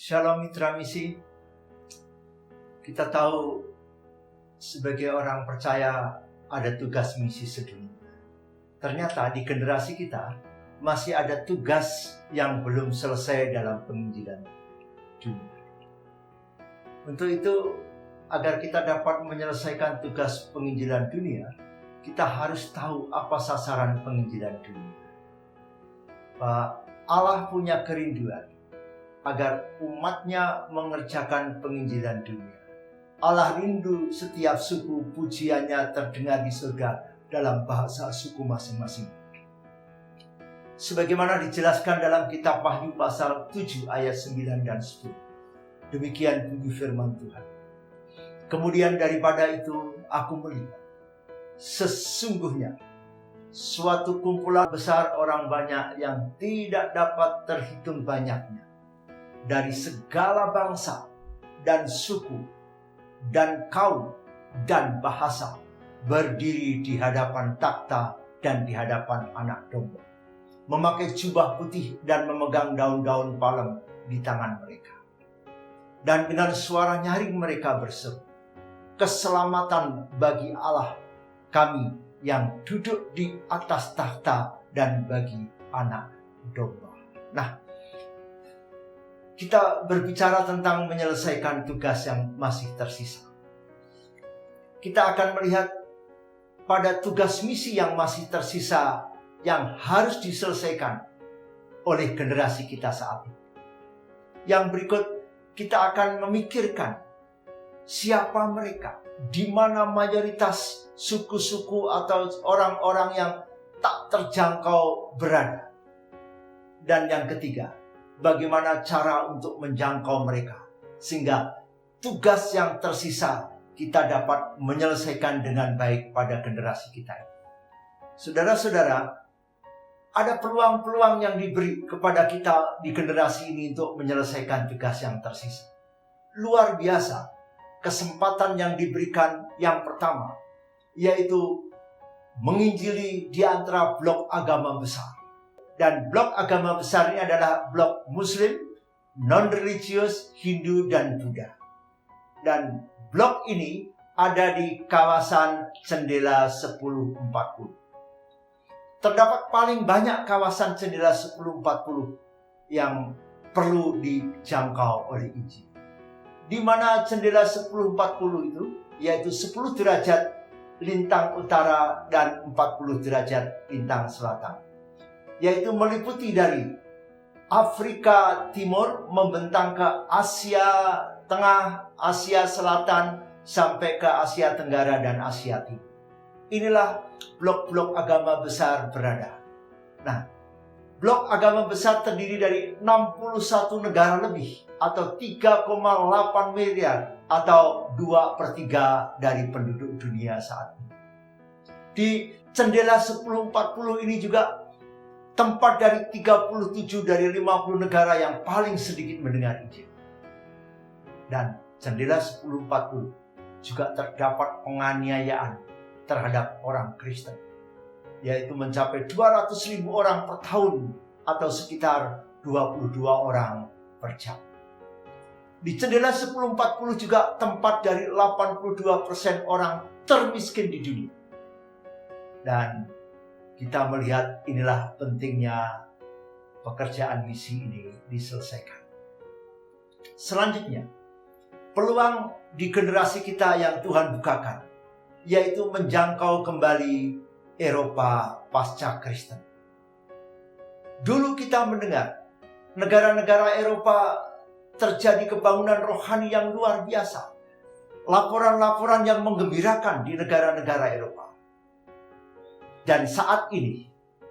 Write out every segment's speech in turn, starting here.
Shalom mitra misi. Kita tahu sebagai orang percaya ada tugas misi sedunia. Ternyata di generasi kita masih ada tugas yang belum selesai dalam penginjilan dunia. Untuk itu, agar kita dapat menyelesaikan tugas penginjilan dunia, kita harus tahu apa sasaran penginjilan dunia. Allah punya kerinduan agar umatnya mengerjakan penginjilan dunia. Allah rindu setiap suku pujiannya terdengar di surga dalam bahasa suku masing-masing. Sebagaimana dijelaskan dalam kitab Wahyu pasal 7 ayat 9 dan 10. Demikian bunyi firman Tuhan. Kemudian daripada itu aku melihat, sesungguhnya suatu kumpulan besar orang banyak yang tidak dapat terhitung banyaknya, dari segala bangsa dan suku dan kaum dan bahasa, berdiri di hadapan takhta dan di hadapan Anak Domba, memakai jubah putih dan memegang daun-daun palem di tangan mereka. Dan dengan suara nyaring mereka berseru, keselamatan bagi Allah kami yang duduk di atas takhta dan bagi Anak Domba. Nah, kita berbicara tentang menyelesaikan tugas yang masih tersisa. Kita akan melihat pada tugas misi yang masih tersisa yang harus diselesaikan oleh generasi kita saat ini. Yang berikut kita akan memikirkan siapa mereka, di mana mayoritas suku-suku atau orang-orang yang tak terjangkau berada. Dan yang ketiga, bagaimana cara untuk menjangkau mereka, sehingga tugas yang tersisa kita dapat menyelesaikan dengan baik pada generasi kita ini. Saudara-saudara, ada peluang-peluang yang diberi kepada kita di generasi ini untuk menyelesaikan tugas yang tersisa. Luar biasa kesempatan yang diberikan yang pertama, yaitu menginjili di antara blok agama besar. Dan blok agama besar ini adalah blok Muslim, non-religius, Hindu, dan Buddha. Dan blok ini ada di kawasan Cendela 1040. Terdapat paling banyak kawasan Cendela 1040 yang perlu dijangkau oleh Injil. Di mana Cendela 1040 itu, yaitu 10 derajat lintang utara dan 40 derajat lintang selatan. Yaitu meliputi dari Afrika Timur membentang ke Asia Tengah, Asia Selatan, sampai ke Asia Tenggara dan Asia Timur. Inilah blok-blok agama besar berada. Nah, blok agama besar terdiri dari 61 negara lebih, atau 3,8 miliar, atau 2/3 dari penduduk dunia saat ini. Di Cendela 1040 ini juga tempat dari 37 dari 50 negara yang paling sedikit mendengar Injil. Dan Cendela 1040 juga terdapat penganiayaan terhadap orang Kristen, yaitu mencapai 200.000 orang per tahun, atau sekitar 22 orang per jam. Di Cendela 1040 juga tempat dari 82% orang termiskin di dunia. Dan kita melihat inilah pentingnya pekerjaan misi ini diselesaikan. Selanjutnya, peluang di generasi kita yang Tuhan bukakan, yaitu menjangkau kembali Eropa pasca Kristen. Dulu kita mendengar negara-negara Eropa terjadi kebangunan rohani yang luar biasa. Laporan-laporan yang menggembirakan di negara-negara Eropa. Dan saat ini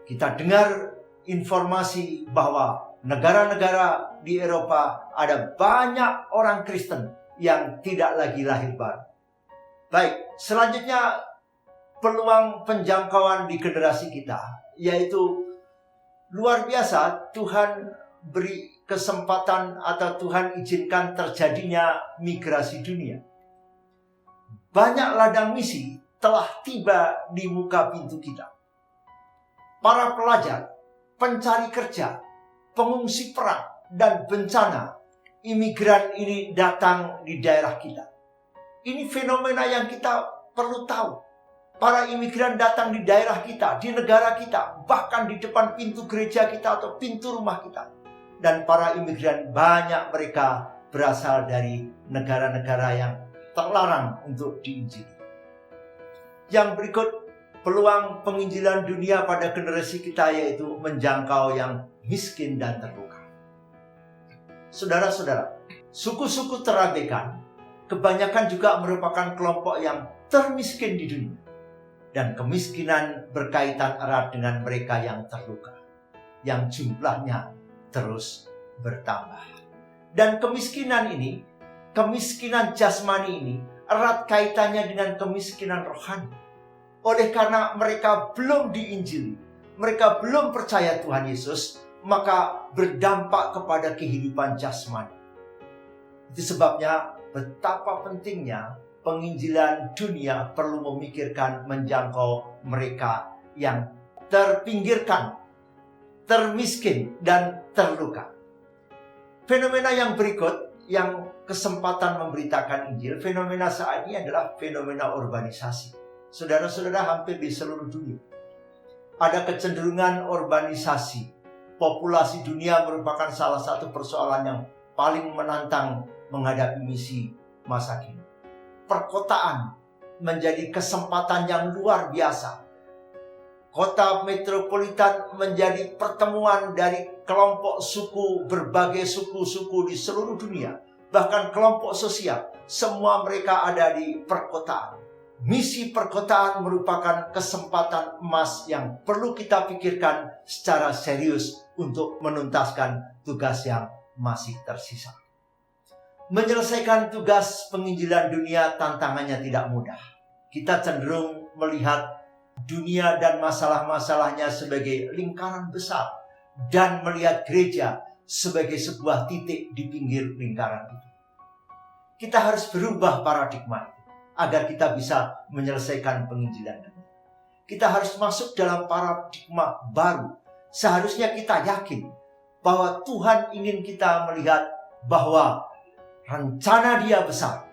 kita dengar informasi bahwa negara-negara di Eropa ada banyak orang Kristen yang tidak lagi lahir baru. Baik, selanjutnya peluang penjangkauan di generasi kita, yaitu luar biasa Tuhan beri kesempatan atau Tuhan izinkan terjadinya migrasi dunia. Banyak ladang misi telah tiba di muka pintu kita. Para pelajar, pencari kerja, pengungsi perang, dan bencana imigran ini datang di daerah kita. Ini fenomena yang kita perlu tahu. Para imigran datang di daerah kita, di negara kita, bahkan di depan pintu gereja kita atau pintu rumah kita. Dan para imigran banyak mereka berasal dari negara-negara yang terlarang untuk diinjili. Yang berikut, peluang penginjilan dunia pada generasi kita yaitu menjangkau yang miskin dan terluka. Saudara-saudara, suku-suku terabaikan kebanyakan juga merupakan kelompok yang termiskin di dunia. Dan kemiskinan berkaitan erat dengan mereka yang terluka, yang jumlahnya terus bertambah. Dan kemiskinan ini, kemiskinan jasmani ini, erat kaitannya dengan kemiskinan rohani. Oleh karena mereka belum diinjili, mereka belum percaya Tuhan Yesus, maka berdampak kepada kehidupan jasmani. Itu sebabnya betapa pentingnya penginjilan dunia perlu memikirkan menjangkau mereka yang terpinggirkan, termiskin, dan terluka. Fenomena yang berikut, yang kesempatan memberitakan Injil, fenomena saat ini adalah fenomena urbanisasi. Saudara-saudara, hampir di seluruh dunia ada kecenderungan urbanisasi. Populasi dunia merupakan salah satu persoalan yang paling menantang menghadapi misi masa kini. Perkotaan menjadi kesempatan yang luar biasa. Kota metropolitan menjadi pertemuan dari kelompok suku, berbagai suku-suku di seluruh dunia. Bahkan kelompok sosial, semua mereka ada di perkotaan. Misi perkotaan merupakan kesempatan emas yang perlu kita pikirkan secara serius untuk menuntaskan tugas yang masih tersisa. Menyelesaikan tugas penginjilan dunia tantangannya tidak mudah. Kita cenderung melihat dunia dan masalah-masalahnya sebagai lingkaran besar dan melihat gereja sebagai sebuah titik di pinggir lingkaran itu. Kita harus berubah paradigma itu agar kita bisa menyelesaikan penginjilan dunia. Kita harus masuk dalam paradigma baru. Seharusnya kita yakin bahwa Tuhan ingin kita melihat bahwa rencana Dia besar,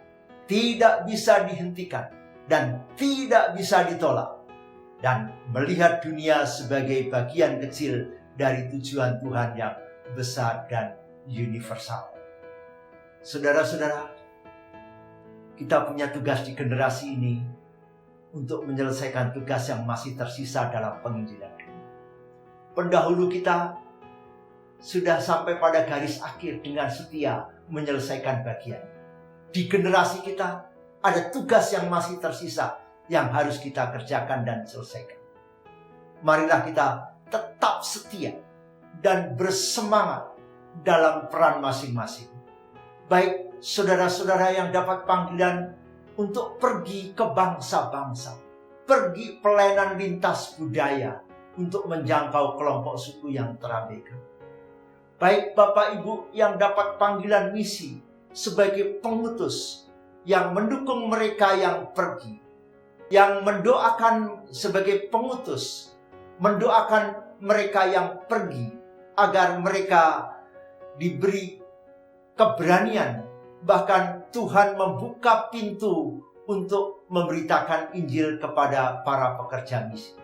tidak bisa dihentikan dan tidak bisa ditolak, dan melihat dunia sebagai bagian kecil dari tujuan Tuhan yang besar dan universal. Saudara-saudara, kita punya tugas di generasi ini untuk menyelesaikan tugas yang masih tersisa dalam penginjilan dunia. Pendahulu kita sudah sampai pada garis akhir dengan setia menyelesaikan bagian. Di generasi kita ada tugas yang masih tersisa yang harus kita kerjakan dan selesaikan. Marilah kita tetap setia dan bersemangat dalam peran masing-masing. Baik saudara-saudara yang dapat panggilan untuk pergi ke bangsa-bangsa, pergi pelayanan lintas budaya untuk menjangkau kelompok suku yang terabaikan. Baik Bapak Ibu yang dapat panggilan misi sebagai pengutus yang mendukung mereka yang pergi, yang mendoakan sebagai pengutus, mendoakan mereka yang pergi agar mereka diberi keberanian, bahkan Tuhan membuka pintu untuk memberitakan Injil kepada para pekerja misi.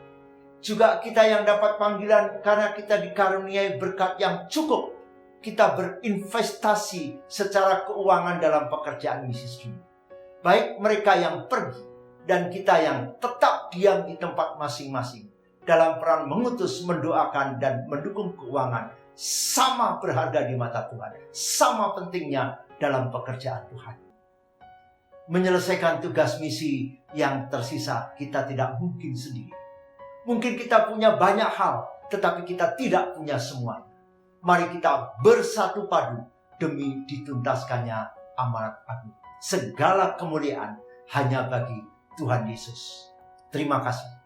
Juga kita yang dapat panggilan karena kita dikaruniai berkat yang cukup, kita berinvestasi secara keuangan dalam pekerjaan misi dunia. Baik mereka yang pergi dan kita yang tetap diam di tempat masing-masing dalam peran mengutus, mendoakan, dan mendukung keuangan, sama berharga di mata Tuhan, sama pentingnya dalam pekerjaan Tuhan. Menyelesaikan tugas misi yang tersisa kita tidak mungkin sendiri. Mungkin kita punya banyak hal, tetapi kita tidak punya semua. Mari kita bersatu padu demi dituntaskannya amanat agung. Segala kemuliaan hanya bagi Tuhan Yesus. Terima kasih.